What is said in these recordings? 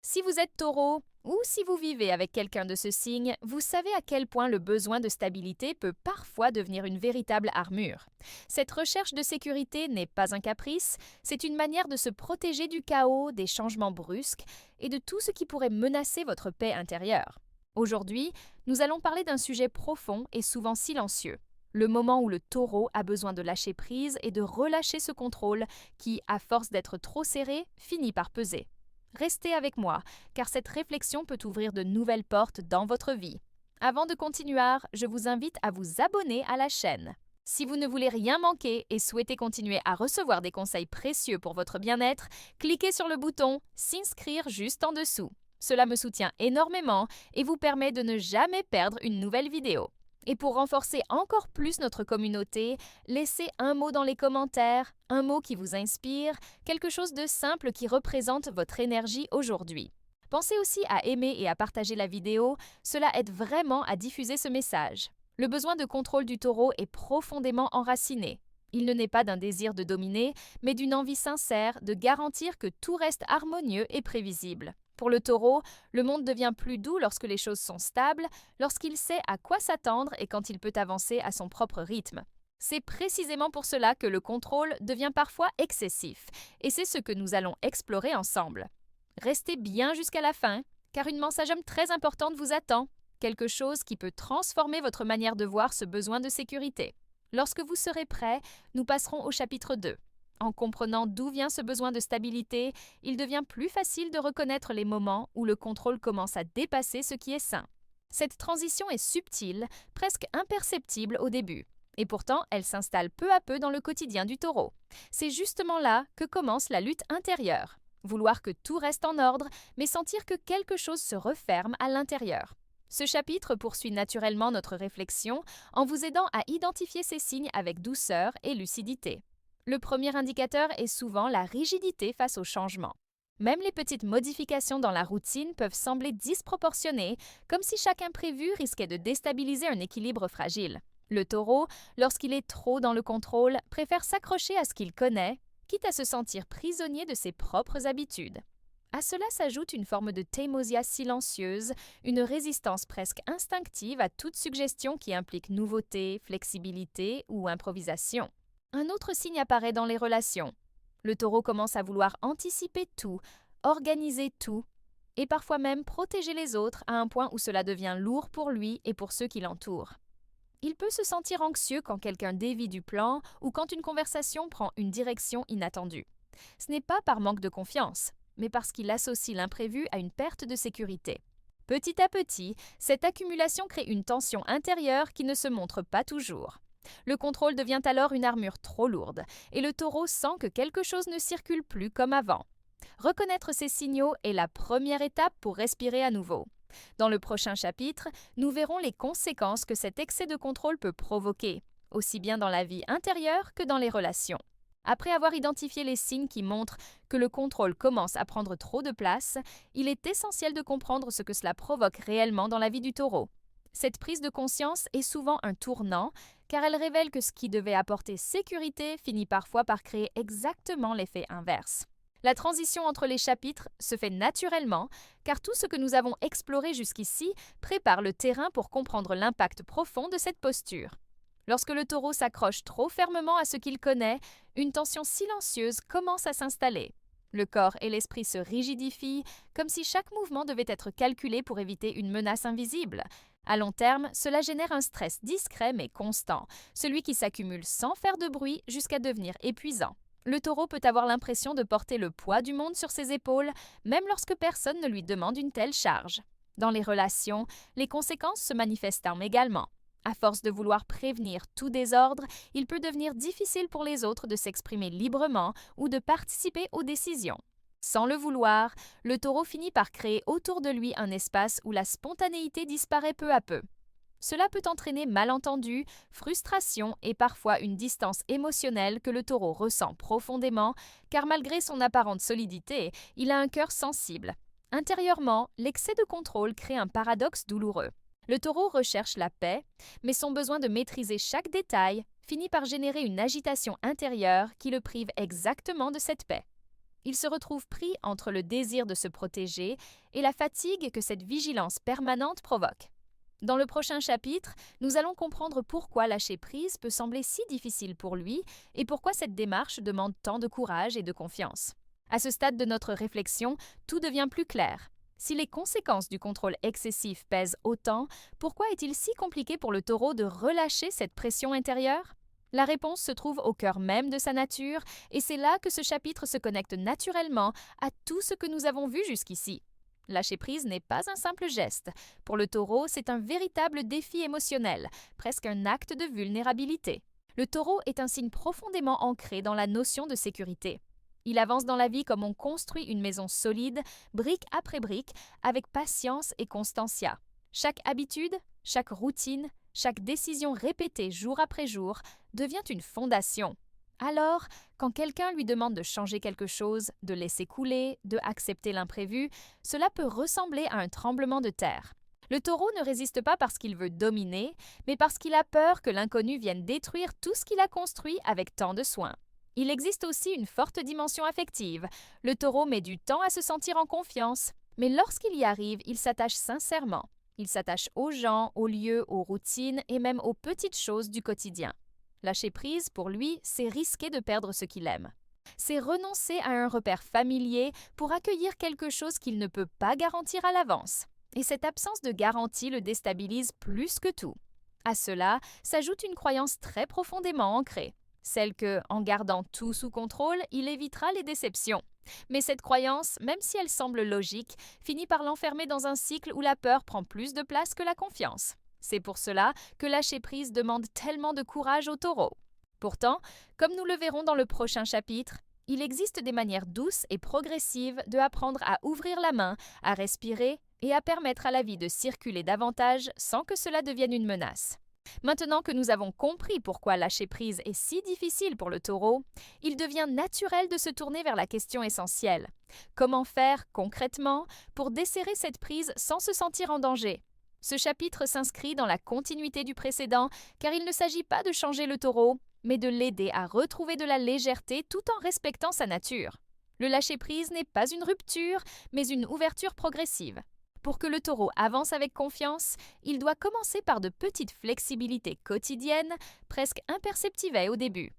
Si vous êtes taureau ou si vous vivez avec quelqu'un de ce signe, vous savez à quel point le besoin de stabilité peut parfois devenir une véritable armure. Cette recherche de sécurité n'est pas un caprice, c'est une manière de se protéger du chaos, des changements brusques et de tout ce qui pourrait menacer votre paix intérieure. Aujourd'hui, nous allons parler d'un sujet profond et souvent silencieux. Le moment où le taureau a besoin de lâcher prise et de relâcher ce contrôle qui, à force d'être trop serré, finit par peser. Restez avec moi, car cette réflexion peut ouvrir de nouvelles portes dans votre vie. Avant de continuer, je vous invite à vous abonner à la chaîne. Si vous ne voulez rien manquer et souhaitez continuer à recevoir des conseils précieux pour votre bien-être, cliquez sur le bouton S'inscrire juste en dessous. Cela me soutient énormément et vous permet de ne jamais perdre une nouvelle vidéo. Et pour renforcer encore plus notre communauté, laissez un mot dans les commentaires, un mot qui vous inspire, quelque chose de simple qui représente votre énergie aujourd'hui. Pensez aussi à aimer et à partager la vidéo, cela aide vraiment à diffuser ce message. Le besoin de contrôle du taureau est profondément enraciné. Il ne naît pas d'un désir de dominer, mais d'une envie sincère de garantir que tout reste harmonieux et prévisible. Pour le taureau, le monde devient plus doux lorsque les choses sont stables, lorsqu'il sait à quoi s'attendre et quand il peut avancer à son propre rythme. C'est précisément pour cela que le contrôle devient parfois excessif, et c'est ce que nous allons explorer ensemble. Restez bien jusqu'à la fin, car une mensagem très importante vous attend, quelque chose qui peut transformer votre manière de voir ce besoin de sécurité. Lorsque vous serez prêt, nous passerons au chapitre 2. En comprenant d'où vient ce besoin de stabilité, il devient plus facile de reconnaître les moments où le contrôle commence à dépasser ce qui est sain. Cette transition est subtile, presque imperceptible au début, et pourtant elle s'installe peu à peu dans le quotidien du taureau. C'est justement là que commence la lutte intérieure. Vouloir que tout reste en ordre, mais sentir que quelque chose se referme à l'intérieur. Ce chapitre poursuit naturellement notre réflexion en vous aidant à identifier ces signes avec douceur et lucidité. Le premier indicateur est souvent la rigidité face au changement. Même les petites modifications dans la routine peuvent sembler disproportionnées, comme si chaque imprévu risquait de déstabiliser un équilibre fragile. Le taureau, lorsqu'il est trop dans le contrôle, préfère s'accrocher à ce qu'il connaît, quitte à se sentir prisonnier de ses propres habitudes. À cela s'ajoute une forme de téimosia silencieuse, une résistance presque instinctive à toute suggestion qui implique nouveauté, flexibilité ou improvisation. Un autre signe apparaît dans les relations. Le taureau commence à vouloir anticiper tout, organiser tout, et parfois même protéger les autres à un point où cela devient lourd pour lui et pour ceux qui l'entourent. Il peut se sentir anxieux quand quelqu'un dévie du plan ou quand une conversation prend une direction inattendue. Ce n'est pas par manque de confiance, mais parce qu'il associe l'imprévu à une perte de sécurité. Petit à petit, cette accumulation crée une tension intérieure qui ne se montre pas toujours. Le contrôle devient alors une armure trop lourde, et le taureau sent que quelque chose ne circule plus comme avant. Reconnaître ces signaux est la première étape pour respirer à nouveau. Dans le prochain chapitre, nous verrons les conséquences que cet excès de contrôle peut provoquer, aussi bien dans la vie intérieure que dans les relations. Après avoir identifié les signes qui montrent que le contrôle commence à prendre trop de place, il est essentiel de comprendre ce que cela provoque réellement dans la vie du taureau. Cette prise de conscience est souvent un tournant, car elle révèle que ce qui devait apporter sécurité finit parfois par créer exactement l'effet inverse. La transition entre les chapitres se fait naturellement, car tout ce que nous avons exploré jusqu'ici prépare le terrain pour comprendre l'impact profond de cette posture. Lorsque le taureau s'accroche trop fermement à ce qu'il connaît, une tension silencieuse commence à s'installer. Le corps et l'esprit se rigidifient, comme si chaque mouvement devait être calculé pour éviter une menace invisible. À long terme, cela génère un stress discret mais constant, celui qui s'accumule sans faire de bruit jusqu'à devenir épuisant. Le taureau peut avoir l'impression de porter le poids du monde sur ses épaules, même lorsque personne ne lui demande une telle charge. Dans les relations, les conséquences se manifestent également. À force de vouloir prévenir tout désordre, il peut devenir difficile pour les autres de s'exprimer librement ou de participer aux décisions. Sans le vouloir, le taureau finit par créer autour de lui un espace où la spontanéité disparaît peu à peu. Cela peut entraîner malentendus, frustration et parfois une distance émotionnelle que le taureau ressent profondément, car malgré son apparente solidité, il a un cœur sensible. Intérieurement, l'excès de contrôle crée un paradoxe douloureux. Le taureau recherche la paix, mais son besoin de maîtriser chaque détail finit par générer une agitation intérieure qui le prive exactement de cette paix. Il se retrouve pris entre le désir de se protéger et la fatigue que cette vigilance permanente provoque. Dans le prochain chapitre, nous allons comprendre pourquoi lâcher prise peut sembler si difficile pour lui et pourquoi cette démarche demande tant de courage et de confiance. À ce stade de notre réflexion, tout devient plus clair. Si les conséquences du contrôle excessif pèsent autant, pourquoi est-il si compliqué pour le taureau de relâcher cette pression intérieure? La réponse se trouve au cœur même de sa nature, et c'est là que ce chapitre se connecte naturellement à tout ce que nous avons vu jusqu'ici. Lâcher prise n'est pas un simple geste. Pour le taureau, c'est un véritable défi émotionnel, presque un acte de vulnérabilité. Le taureau est un signe profondément ancré dans la notion de sécurité. Il avance dans la vie comme on construit une maison solide, brique après brique, avec patience et constancia. Chaque habitude, chaque routine, chaque décision répétée jour après jour devient une fondation. Alors, quand quelqu'un lui demande de changer quelque chose, de laisser couler, de accepter l'imprévu, cela peut ressembler à un tremblement de terre. Le taureau ne résiste pas parce qu'il veut dominer, mais parce qu'il a peur que l'inconnu vienne détruire tout ce qu'il a construit avec tant de soin. Il existe aussi une forte dimension affective. Le taureau met du temps à se sentir en confiance, mais lorsqu'il y arrive, il s'attache sincèrement. Il s'attache aux gens, aux lieux, aux routines et même aux petites choses du quotidien. Lâcher prise, pour lui, c'est risquer de perdre ce qu'il aime. C'est renoncer à un repère familier pour accueillir quelque chose qu'il ne peut pas garantir à l'avance. Et cette absence de garantie le déstabilise plus que tout. À cela s'ajoute une croyance très profondément ancrée, celle que, en gardant tout sous contrôle, il évitera les déceptions. Mais cette croyance, même si elle semble logique, finit par l'enfermer dans un cycle où la peur prend plus de place que la confiance. C'est pour cela que lâcher prise demande tellement de courage au taureau. Pourtant, comme nous le verrons dans le prochain chapitre, il existe des manières douces et progressives de apprendre à ouvrir la main, à respirer et à permettre à la vie de circuler davantage sans que cela devienne une menace. Maintenant que nous avons compris pourquoi lâcher prise est si difficile pour le taureau, il devient naturel de se tourner vers la question essentielle. Comment faire concrètement pour desserrer cette prise sans se sentir en danger? Ce chapitre s'inscrit dans la continuité du précédent car il ne s'agit pas de changer le taureau, mais de l'aider à retrouver de la légèreté tout en respectant sa nature. Le lâcher-prise n'est pas une rupture, mais une ouverture progressive. Pour que le taureau avance avec confiance, il doit commencer par de petites flexibilités quotidiennes, presque imperceptibles au début.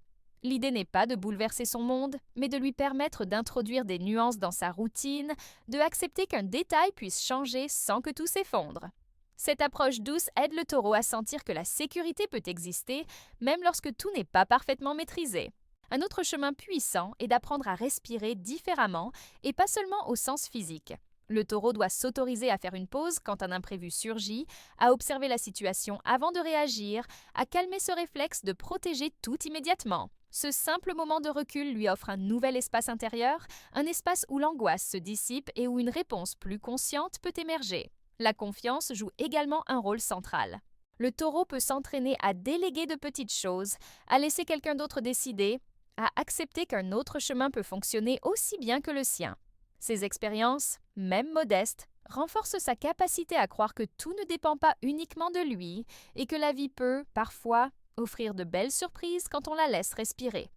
L'idée n'est pas de bouleverser son monde, mais de lui permettre d'introduire des nuances dans sa routine, de accepter qu'un détail puisse changer sans que tout s'effondre. Cette approche douce aide le taureau à sentir que la sécurité peut exister, même lorsque tout n'est pas parfaitement maîtrisé. Un autre chemin puissant est d'apprendre à respirer différemment et pas seulement au sens physique. Le taureau doit s'autoriser à faire une pause quand un imprévu surgit, à observer la situation avant de réagir, à calmer ce réflexe de protéger tout immédiatement. Ce simple moment de recul lui offre un nouvel espace intérieur, un espace où l'angoisse se dissipe et où une réponse plus consciente peut émerger. La confiance joue également un rôle central. Le taureau peut s'entraîner à déléguer de petites choses, à laisser quelqu'un d'autre décider, à accepter qu'un autre chemin peut fonctionner aussi bien que le sien. Ces expériences, même modestes, renforcent sa capacité à croire que tout ne dépend pas uniquement de lui et que la vie peut, parfois, offrir de belles surprises quand on la laisse respirer.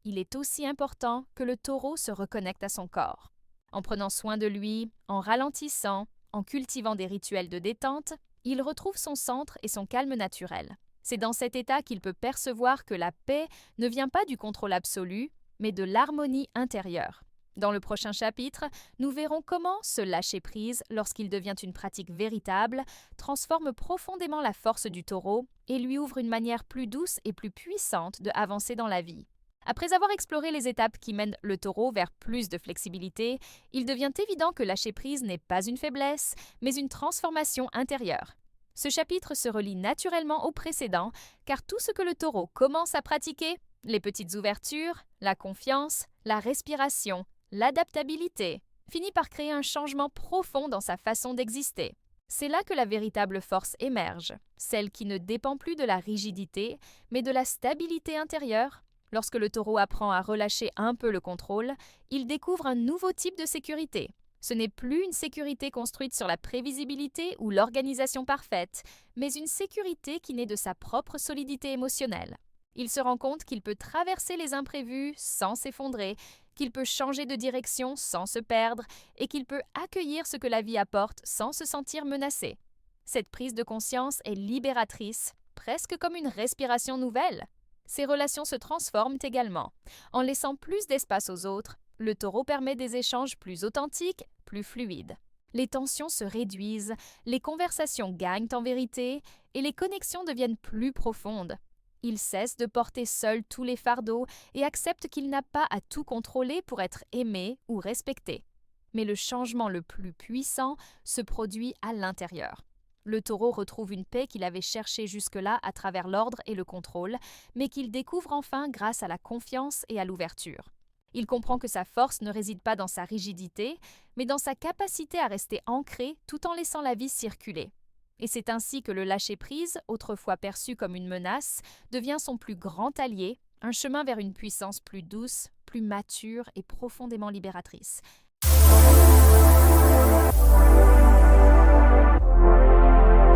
Il est aussi important que le taureau se reconnecte à son corps. En prenant soin de lui, en ralentissant, en cultivant des rituels de détente, il retrouve son centre et son calme naturel. C'est dans cet état qu'il peut percevoir que la paix ne vient pas du contrôle absolu, mais de l'harmonie intérieure. Dans le prochain chapitre, nous verrons comment ce lâcher-prise, lorsqu'il devient une pratique véritable, transforme profondément la force du taureau et lui ouvre une manière plus douce et plus puissante de avancer dans la vie. Après avoir exploré les étapes qui mènent le taureau vers plus de flexibilité, il devient évident que lâcher prise n'est pas une faiblesse, mais une transformation intérieure. Ce chapitre se relie naturellement au précédent, car tout ce que le taureau commence à pratiquer, les petites ouvertures, la confiance, la respiration, l'adaptabilité, finit par créer un changement profond dans sa façon d'exister. C'est là que la véritable force émerge, celle qui ne dépend plus de la rigidité, mais de la stabilité intérieure. Lorsque le taureau apprend à relâcher un peu le contrôle, il découvre un nouveau type de sécurité. Ce n'est plus une sécurité construite sur la prévisibilité ou l'organisation parfaite, mais une sécurité qui naît de sa propre solidité émotionnelle. Il se rend compte qu'il peut traverser les imprévus sans s'effondrer, qu'il peut changer de direction sans se perdre et qu'il peut accueillir ce que la vie apporte sans se sentir menacé. Cette prise de conscience est libératrice, presque comme une respiration nouvelle. Ses relations se transforment également. En laissant plus d'espace aux autres, le taureau permet des échanges plus authentiques, plus fluides. Les tensions se réduisent, les conversations gagnent en vérité et les connexions deviennent plus profondes. Il cesse de porter seul tous les fardeaux et accepte qu'il n'a pas à tout contrôler pour être aimé ou respecté. Mais le changement le plus puissant se produit à l'intérieur. Le taureau retrouve une paix qu'il avait cherchée jusque-là à travers l'ordre et le contrôle, mais qu'il découvre enfin grâce à la confiance et à l'ouverture. Il comprend que sa force ne réside pas dans sa rigidité, mais dans sa capacité à rester ancré tout en laissant la vie circuler. Et c'est ainsi que le lâcher-prise, autrefois perçu comme une menace, devient son plus grand allié, un chemin vers une puissance plus douce, plus mature et profondément libératrice.